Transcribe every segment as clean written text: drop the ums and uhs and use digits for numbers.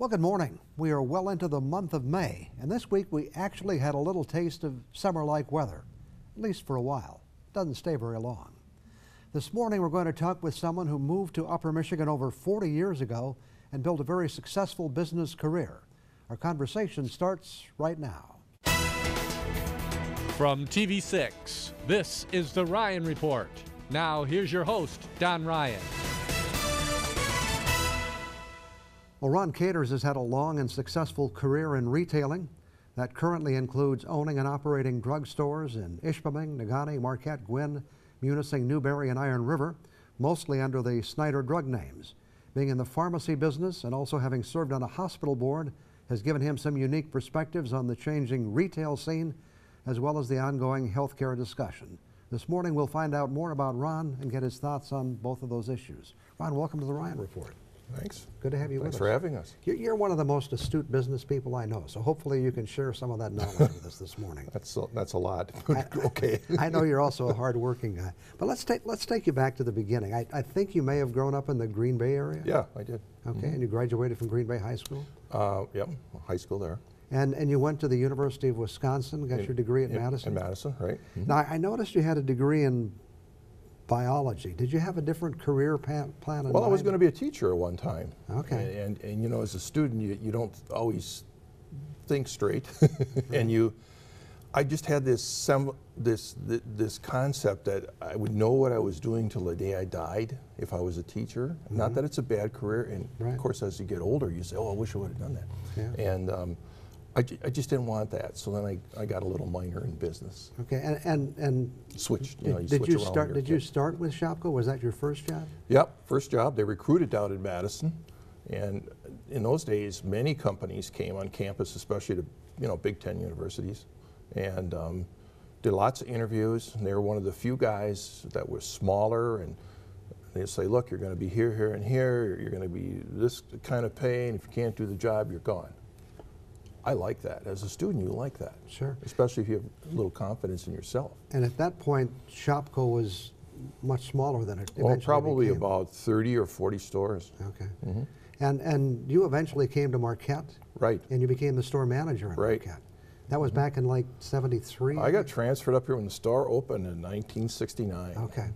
Well, good morning. We are well into the month of May, and this week we actually had a little taste of summer-like weather, at least for a while. It doesn't stay very long. This morning we're going to talk with someone who moved to Upper Michigan over 40 years ago and built a very successful business career. Our conversation starts right now. From TV6, this is The Ryan Report. Now here's your host, Don Ryan. Well, Ron Caters has had a long and successful career in retailing that currently includes owning and operating drugstores in Ishpeming, Negaunee, Marquette, Gwinn, Munising, Newberry, and Iron River, mostly under the Snyder drug names. Being in the pharmacy business and also having served on a hospital board has given him some unique perspectives on the changing retail scene as well as the ongoing healthcare discussion. This morning we'll find out more about Ron and get his thoughts on both of those issues. Ron, welcome to the Ryan Report. Thanks. Good to have you with us. Thanks for having us. You're one of the most astute business people I know, so hopefully you can share some of that knowledge with us this morning. That's a lot. Okay. I know you're also a hard-working guy, but let's take you back to the beginning. I think you may have grown up in the Green Bay area. Yeah, I did. Okay, and you graduated from Green Bay High School. Yep, high school there. And you went to the University of Wisconsin, got your degree at Madison. In Madison, right? Mm-hmm. Now I noticed you had a degree in biology. Did you have a different career plan in mind? Well, I was going to be a teacher at one time. Okay. And you know, as a student, you don't always think straight, and I just had this concept that I would know what I was doing till the day I died if I was a teacher. Mm-hmm. Not that it's a bad career, and right. Of course, as you get older, you say, "Oh, I wish I would have done that." Yeah. And I just didn't want that, so then I got a little minor in business. Okay, and switched. Did you start with Shopko? Was that your first job? Yep, first job. They recruited down in Madison, and in those days, many companies came on campus, especially to Big Ten universities, and did lots of interviews. And they were one of the few guys that was smaller, and they'd say, "Look, you're going to be here, here, and here. You're going to be this kind of pay, and if you can't do the job, you're gone." I like that. As a student, you like that. Sure. Especially if you have a little confidence in yourself. And at that point, Shopko was much smaller than it eventually Well, probably became. about 30 or 40 stores. Okay. Mm-hmm. And you eventually came to Marquette. Right. And you became the store manager in right. Marquette. That was back in like '73? I got transferred up here when the store opened in 1969. Okay.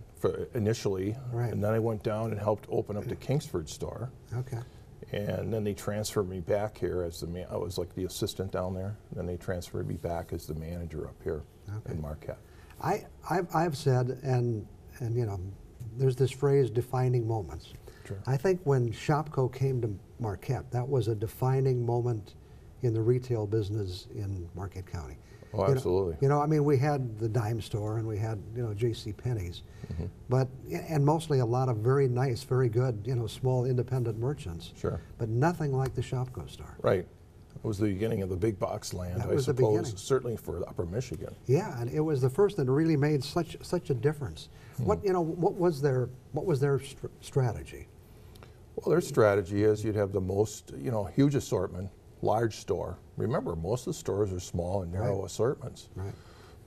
Initially. Right. And then I went down and helped open up the Kingsford store. Okay. And then they transferred me back here as I was like the assistant down there. Then they transferred me back as the manager up here in Marquette. I've said, and there's this phrase, defining moments. Sure. I think when Shopko came to Marquette, that was a defining moment in the retail business in Marquette County. Oh, absolutely. We had the dime store and we had, J.C. Penney's, and mostly a lot of very nice, very good, small independent merchants. Sure. But nothing like the Shopko store. Right. It was the beginning of the big box land, I suppose, certainly for Upper Michigan. Yeah, and it was the first that really made such a difference. What was their strategy? Well, their strategy is you'd have the most, huge assortment, large store. Remember, most of the stores are small and narrow assortments. Right.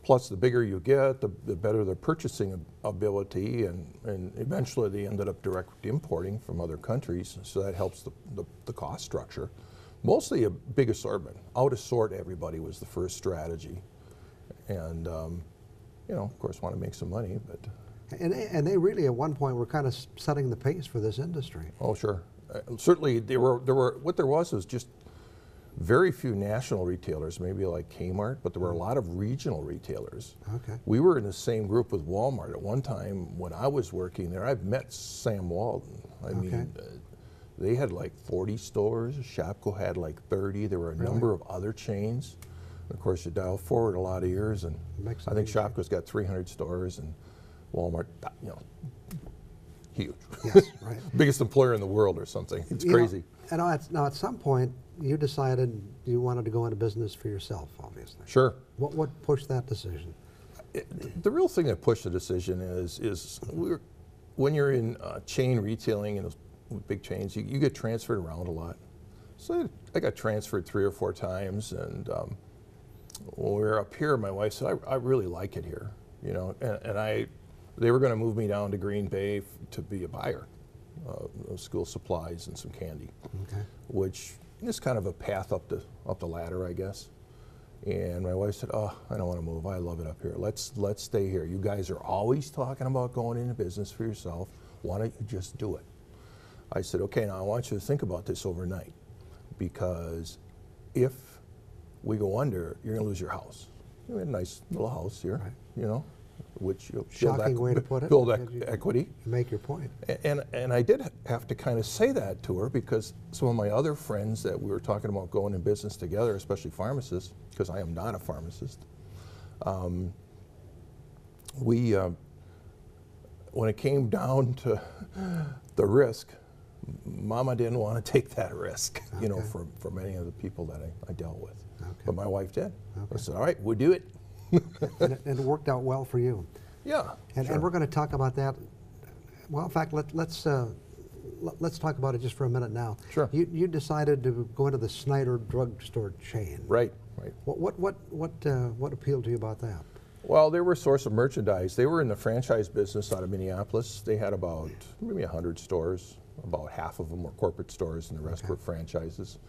Plus, the bigger you get, the better their purchasing ability, and eventually they ended up direct importing from other countries, so that helps the cost structure. Mostly a big assortment. Out-assort everybody was the first strategy. And, of course, want to make some money, but... And they really, at one point, were kind of setting the pace for this industry. Oh, sure. Certainly, what there was just very few national retailers, maybe like Kmart, but there were a lot of regional retailers. Okay. We were in the same group with Walmart. At one time, when I was working there, I've met Sam Walton. I mean, they had like 40 stores. Shopko had like 30. There were a number of other chains. And of course, you dial forward a lot of years, and I think Shopko's got 300 stores, and Walmart, huge. Yes, right. Biggest employer in the world or something. It's crazy. Now, at some point, you decided you wanted to go into business for yourself, obviously. Sure. What pushed that decision? The real thing that pushed the decision is when you're in chain retailing and those big chains, you get transferred around a lot. So I got transferred 3 or 4 times, and when we were up here, my wife said, I really like it here, and they were going to move me down to Green Bay to be a buyer of school supplies and some candy, which just kind of a path up the ladder, I guess. And my wife said, "Oh, I don't want to move. I love it up here. Let's stay here. You guys are always talking about going into business for yourself. Why don't you just do it?" I said, "Okay, now I want you to think about this overnight, because if we go under, you're going to lose your house. You have a nice little house here, Right. you know, which you'll Shocking way to put it. build You equity." make your point. And I did have to kind of say that to her, because some of my other friends that we were talking about going in business together, especially pharmacists, because I am not a pharmacist, when it came down to the risk, Mama didn't want to take that risk, you know, Okay. for many of the people that I dealt with. Okay. But my wife did. Okay. I said, "All right, we'll do it." And it worked out well for you. Yeah. And sure. we're going to talk about that. Well, in fact, let's talk about it just for a minute now. Sure. You decided to go into the Snyder drugstore chain. Right. What appealed to you about that? Well, they were a source of merchandise. They were in the franchise business out of Minneapolis. They had about maybe 100 stores. About half of them were corporate stores, and the rest Okay. were franchises.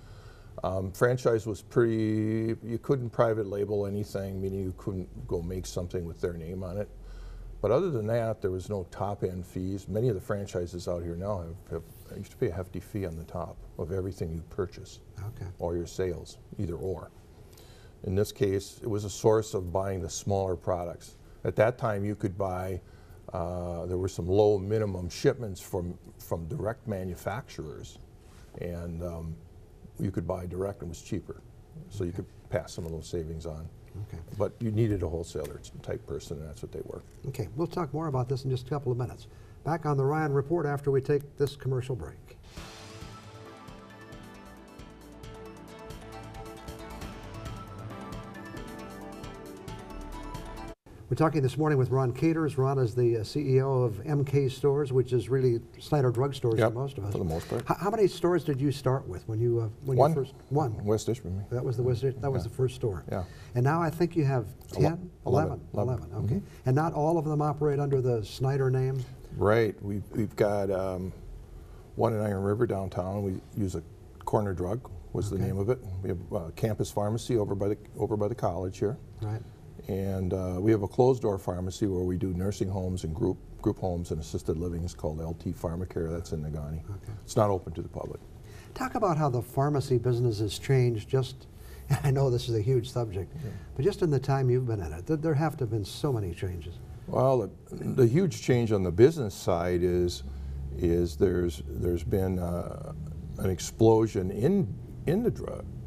Franchise was pretty, you couldn't private label anything, meaning you couldn't go make something with their name on it. But other than that, there was no top-end fees. Many of the franchises out here now have used to pay a hefty fee on the top of everything you purchase, Okay. or your sales, either or. In this case, it was a source of buying the smaller products. At that time, you could buy, there were some low minimum shipments from direct manufacturers, and you could buy direct and it was cheaper. So you could pass some of those savings on. Okay. But you needed a wholesaler type person, and that's what they were. Okay. We'll talk more about this in just a couple of minutes. Back on the Ryan Report after we take this commercial break. We're talking this morning with Ron Caters. Ron is the CEO of MK Stores, which is really Snyder Drug Stores Yep, for most of us. for the most part. How many stores did you start with when you One. first? One. West Ishpeming. That was the that was Yeah. the first store. Yeah. And now I think you have 10, 11. 11. Okay. And not all of them operate under the Snyder name. Right. We've got one in Iron River downtown. We use a Corner Drug was the Okay. name of it. We have Campus Pharmacy over by the college here. Right. And we have a closed door pharmacy where we do nursing homes and group homes and assisted living. It's called LT Pharmacare. That's in Negaunee. Okay. It's not open to the public. Talk about how the pharmacy business has changed just, I know this is a huge subject, but just in the time you've been in it, there have to have been so many changes. Well, the huge change on the business side is there's been an explosion in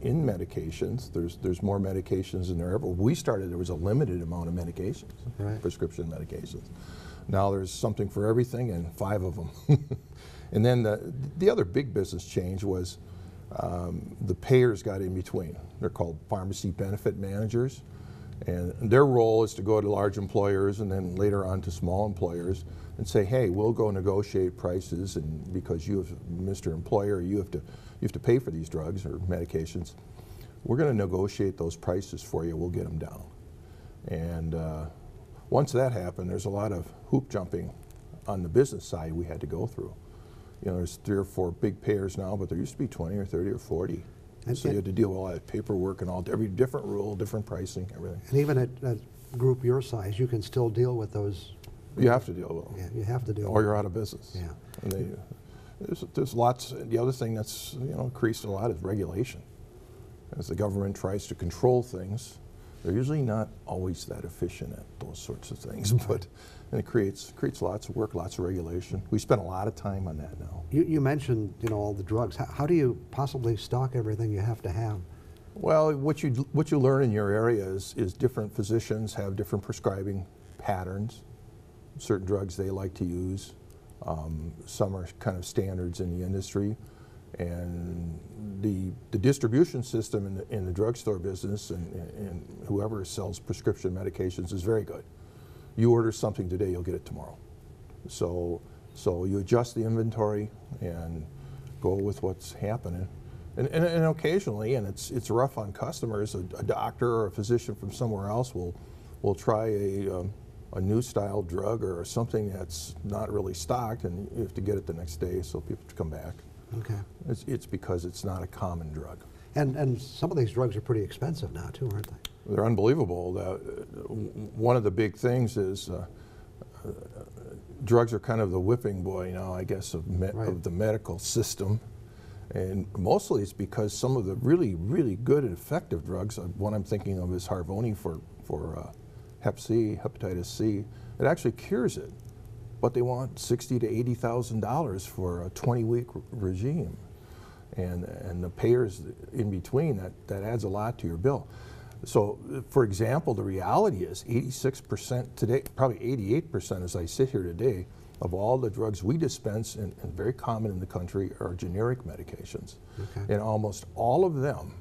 medications. There's more medications than there ever. When we started, there was a limited amount of medications, Right. prescription medications. Now there's something for everything, and 5 of them. And then the other big business change was the payers got in between. They're called pharmacy benefit managers, and their role is to go to large employers and then later on to small employers and say, "Hey, we'll go negotiate prices, and because you have, Mr. Employer, you have to pay for these drugs or medications. We're going to negotiate those prices for you. We'll get them down." And once that happened, there's a lot of hoop jumping on the business side we had to go through. You know, there's 3 or 4 big payers now, but there used to be 20 or 30 or 40. And So you had to deal with all that paperwork and every different rule, different pricing, everything. And even at a group your size, you can still deal with those. You have to deal with them, Yeah, you have to deal or with you're out of business. Yeah. And there's lots. The other thing that's increased a lot is regulation. As the government tries to control things, they're usually not always that efficient at those sorts of things. But and it creates lots of work, lots of regulation. We spend a lot of time on that now. You mentioned, all the drugs. How do you possibly stock everything you have to have? Well, what you learn in your area is different physicians have different prescribing patterns. Certain drugs they like to use. Some are kind of standards in the industry. And the distribution system in the drugstore business and whoever sells prescription medications is very good. You order something today, you'll get it tomorrow. So you adjust the inventory and go with what's happening. And occasionally, and it's rough on customers, a doctor or a physician from somewhere else will try a new style drug or something that's not really stocked, and you have to get it the next day so people come back. Okay. It's because it's not a common drug. And some of these drugs are pretty expensive now too, aren't they? They're unbelievable. One of the big things is drugs are kind of the whipping boy now, I guess, of the medical system. And mostly it's because some of the really, really good and effective drugs, one I'm thinking of is Harvoni for Hep C, hepatitis C, it actually cures it. But they want $60,000 to $80,000 for a 20-week regime. And the payers in between, that adds a lot to your bill. So, for example, the reality is 86% today, probably 88% as I sit here today, of all the drugs we dispense, and very common in the country, are generic medications. Okay. And almost all of them,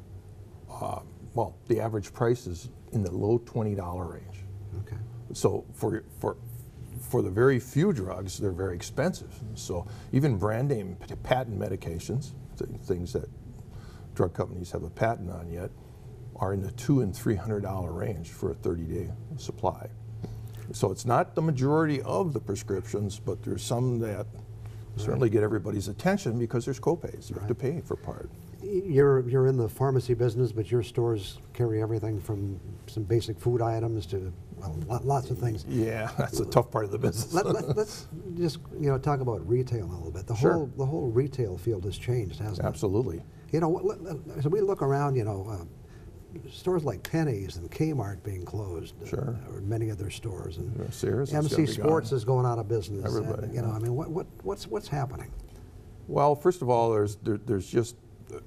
well, the average price is in the low $20 range. Okay. So for the very few drugs, they're very expensive. So even brand name patent medications, things that drug companies have a patent on yet, are in the $200 and $300 range for a 30-day supply. So it's not the majority of the prescriptions, but there's some that certainly get everybody's attention because there's copays. You have to pay for part. You're in the pharmacy business, but your stores carry everything from some basic food items to, well, lots of things. Yeah, that's a tough part of the business. Let's just talk about retail a little bit. The whole retail field has changed, hasn't it? Absolutely. So we look around, stores like Penny's and Kmart being closed, or many other stores, and Sears MC Sports is going out of business. Everybody. And, I mean, what's happening? Well, first of all, there's just,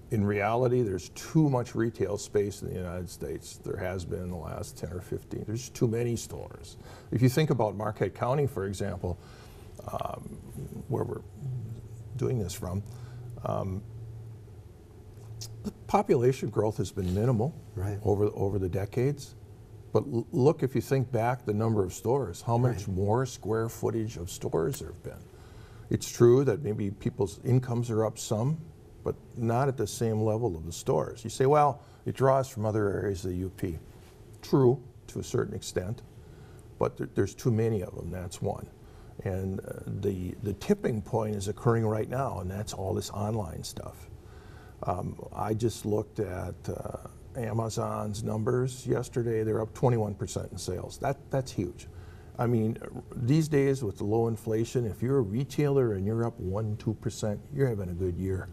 in reality, there's too much retail space in the United States. There has been in the last 10 or 15. There's just too many stores. If you think about Marquette County, for example, where we're doing this from, the population growth has been minimal over the decades. But look, if you think back the number of stores, how much more square footage of stores there have been. It's true that maybe people's incomes are up some, but not at the same level of the stores. You say, well, it draws from other areas of the UP. True, to a certain extent, but there's too many of them, that's one. And the tipping point is occurring right now, and that's all this online stuff. I just looked at Amazon's numbers yesterday. They're up 21% in sales. That's huge. I mean, these days with the low inflation, if you're a retailer and you're up 1-2%, you're having a good year.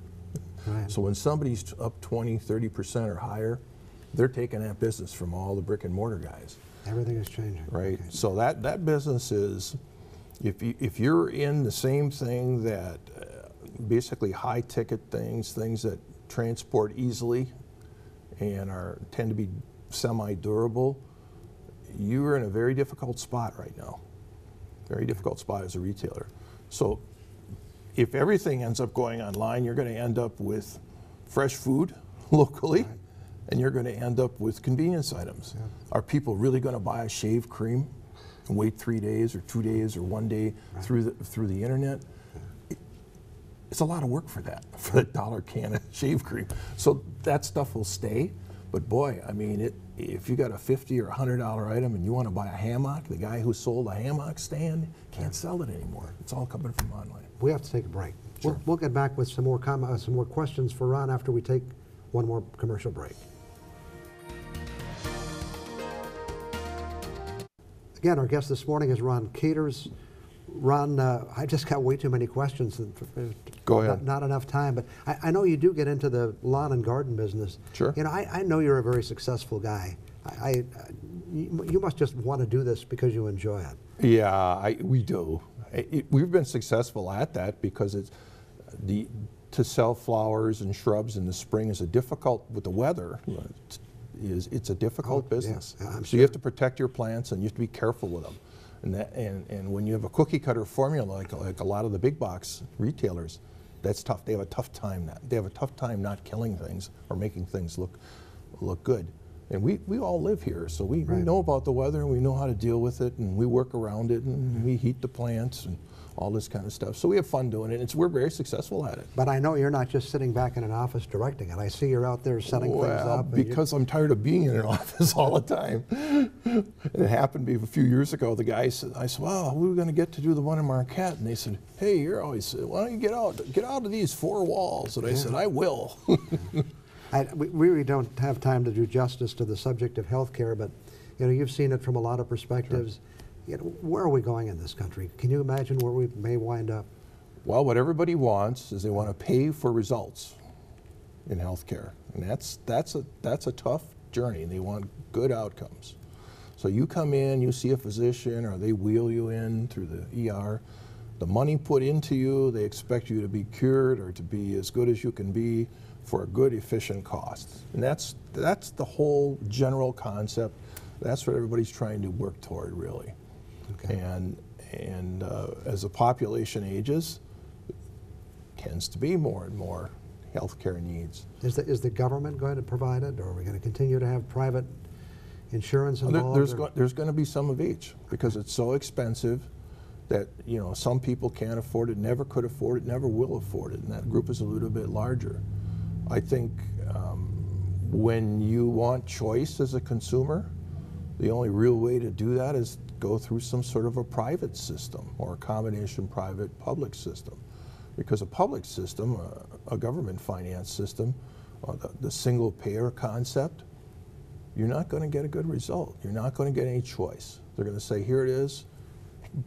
Right. So when somebody's up 20, 30% or higher, they're taking that business from all the brick and mortar guys. Everything is changing. Right. Okay. So that business is, if you're in the same thing that basically high ticket things that transport easily and tend to be semi-durable, you're in a very difficult spot right now. Very difficult spot as a retailer. So if everything ends up going online, you're going to end up with fresh food locally, and you're going to end up with convenience items. Yeah. Are people really going to buy a shave cream and wait 3 days or 2 days or 1 day through the internet? It's a lot of work for that, for a $1 can of shave cream. So that stuff will stay. But boy, I mean, if you got a $50 or $100 item and you want to buy a hammock, the guy who sold a hammock stand can't sell it anymore. It's all coming from online. We have to take a break. Sure. We'll get back with some more questions for Ron after we take one more commercial break. Again, our guest this morning is Ron Katers. Ron, I just got way too many questions. Go ahead. Not enough time, but I know you do get into the lawn and garden business. Sure. I know you're a very successful guy. You must just want to do this because you enjoy it. Yeah, we do. We've been successful at that because to sell flowers and shrubs in the spring is with the weather. It's a difficult business. Yeah, I'm so sure. You have to protect your plants and you have to be careful with them. And when you have a cookie cutter formula like a lot of the big box retailers, that's tough. They have a tough time. They have a tough time not killing things or making things look good. And we all live here, so we know about the weather and we know how to deal with it, and we work around it, and we heat the plants and all this kind of stuff. So we have fun doing it. We're very successul at it. But I know you're not just sitting back in an office directing it. I see you're out there setting things up. Because I'm tired of being in an office all the time. It happened to me a few years ago. The guy said, well, we were going to get to do the one in Marquette. And they said, hey, you're always, why don't you get out of these four walls? And I said, I will. We really don't have time to do justice to the subject of health care, but you've seen it from a lot of perspectives. Sure. Where are we going in this country? Can you imagine where we may wind up? Well, what everybody wants is they want to pay for results in health care. And that's a tough journey. They want good outcomes. So you come in, you see a physician, or they wheel you in through the ER. The money put into you, they expect you to be cured or to be as good as you can be for a good, efficient cost. And that's the whole general concept. That's what everybody's trying to work toward, really. Okay. And as the population ages, tends to be more and more healthcare needs. Is the government going to provide it, or are we going to continue to have private insurance involved? There's going to be some of each, because it's so expensive that some people can't afford it, never could afford it, never will afford it, and that group is a little bit larger. I think when you want choice as a consumer, the only real way to do that is go through some sort of a private system or a combination private-public system. Because a public system, a government finance system, the single payer concept, you're not going to get a good result. You're not going to get any choice. They're going to say, here it is,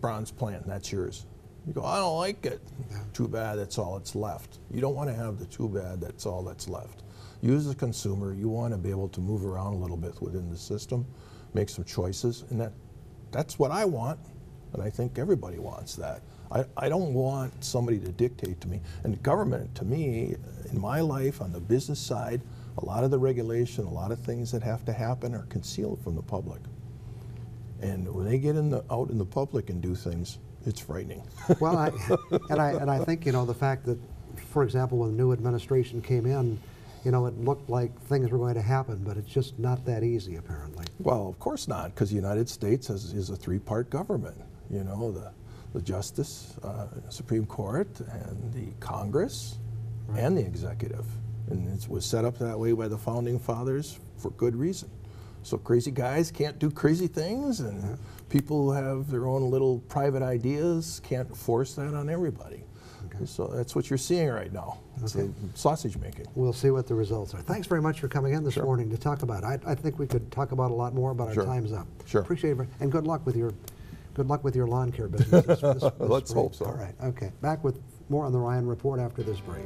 bronze plan, that's yours. You go, I don't like it. Yeah. Too bad, that's all that's left. You don't want to have the too bad, that's all that's left. You as a consumer, you want to be able to move around a little bit within the system, make some choices, and that's what I want, and I think everybody wants that. I don't want somebody to dictate to me. And government, to me, in my life, on the business side, a lot of the regulation, a lot of things that have to happen are concealed from the public. And when they get out in the public and do things, it's frightening. Well, I think the fact that, for example, when the new administration came in, it looked like things were going to happen, but it's just not that easy, apparently. Well, of course not, because the United States is a three-part government. The Justice, Supreme Court, and the Congress, right, and the executive. And it was set up that way by the Founding Fathers for good reason. So crazy guys can't do crazy things, and people who have their own little private ideas can't force that on everybody. Okay. So that's what you're seeing right now. It's sausage making. We'll see what the results are. Thanks very much for coming in this morning to talk about it. I think we could talk about a lot more, but our time's up. Sure. Appreciate it, and good luck with your lawn care business this Let's spring. hope so. All right. Okay. Back with more on the Ryan Report after this break.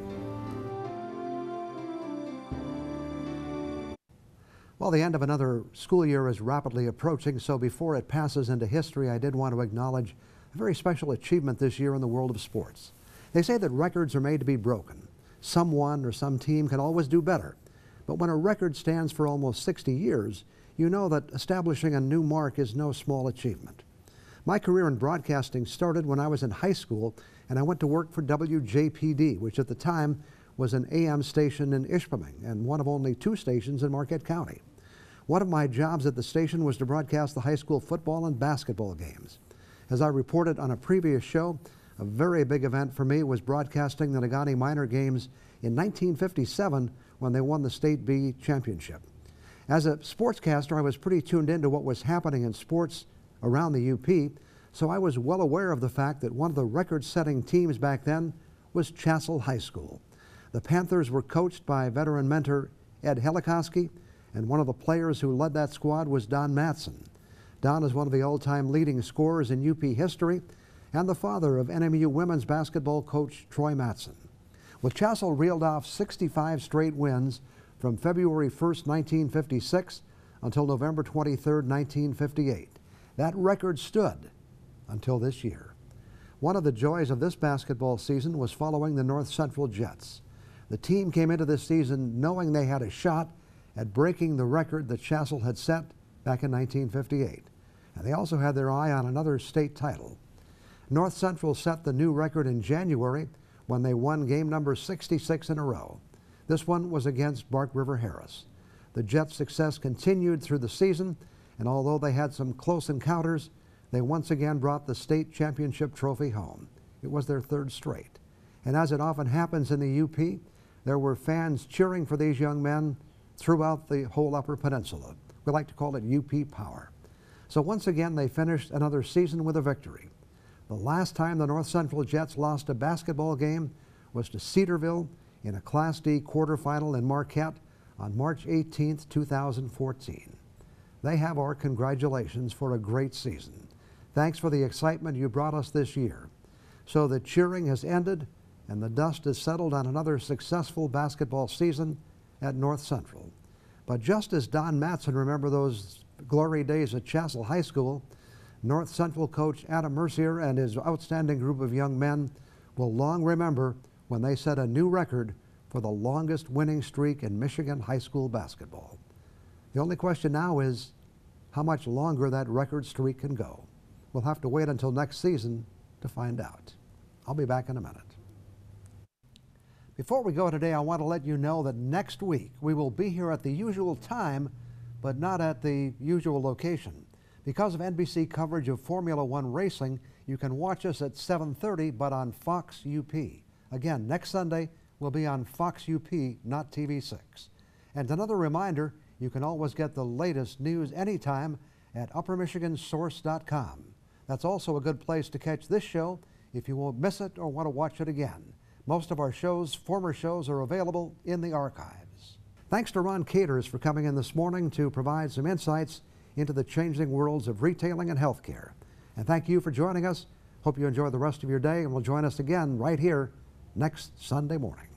Well, the end of another school year is rapidly approaching, so before it passes into history, I did want to acknowledge a very special achievement this year in the world of sports. They say that records are made to be broken. Someone or some team can always do better. But when a record stands for almost 60 years, you know that establishing a new mark is no small achievement. My career in broadcasting started when I was in high school, and I went to work for WJPD, which at the time was an AM station in Ishpeming and one of only 2 stations in Marquette County. One of my jobs at the station was to broadcast the high school football and basketball games. As I reported on a previous show, a very big event for me was broadcasting the Negaunee Minor games in 1957 when they won the State B championship. As a sportscaster, I was pretty tuned into what was happening in sports around the UP, so I was well aware of the fact that one of the record-setting teams back then was Chassell High School. The Panthers were coached by veteran mentor Ed Helikoski, and one of the players who led that squad was Don Matson. Don is one of the all-time leading scorers in UP history and the father of NMU women's basketball coach Troy Matson. Well, Chassell reeled off 65 straight wins from February 1st, 1956 until November 23rd, 1958. That record stood until this year. One of the joys of this basketball season was following the North Central Jets. The team came into this season knowing they had a shot at breaking the record that Chassell had set back in 1958. And they also had their eye on another state title. North Central set the new record in January when they won game number 66 in a row. This one was against Bark River Harris. The Jets' success continued through the season, and although they had some close encounters, they once again brought the state championship trophy home. It was their third straight. And as it often happens in the UP, there were fans cheering for these young men throughout the whole Upper Peninsula. We like to call it UP Power. So once again, they finished another season with a victory. The last time the North Central Jets lost a basketball game was to Cedarville in a Class D quarterfinal in Marquette on March 18, 2014. They have our congratulations for a great season. Thanks for the excitement you brought us this year. So the cheering has ended and the dust has settled on another successful basketball season at North Central. But just as Don Matson remembered those glory days at Chassell High School, North Central coach Adam Mercier and his outstanding group of young men will long remember when they set a new record for the longest winning streak in Michigan high school basketball. The only question now is how much longer that record streak can go. We'll have to wait until next season to find out. I'll be back in a minute. Before we go today, I want to let you know that next week we will be here at the usual time, but not at the usual location. Because of NBC coverage of Formula One racing, you can watch us at 7:30, but on Fox UP. Again, next Sunday, we'll be on Fox UP, not TV6. And another reminder, you can always get the latest news anytime at uppermichigansource.com. That's also a good place to catch this show if you won't miss it or want to watch it again. Most of our shows, former shows, are available in the archives. Thanks to Ron Caters for coming in this morning to provide some insights into the changing worlds of retailing and healthcare. And thank you for joining us. Hope you enjoy the rest of your day and will join us again right here next Sunday morning.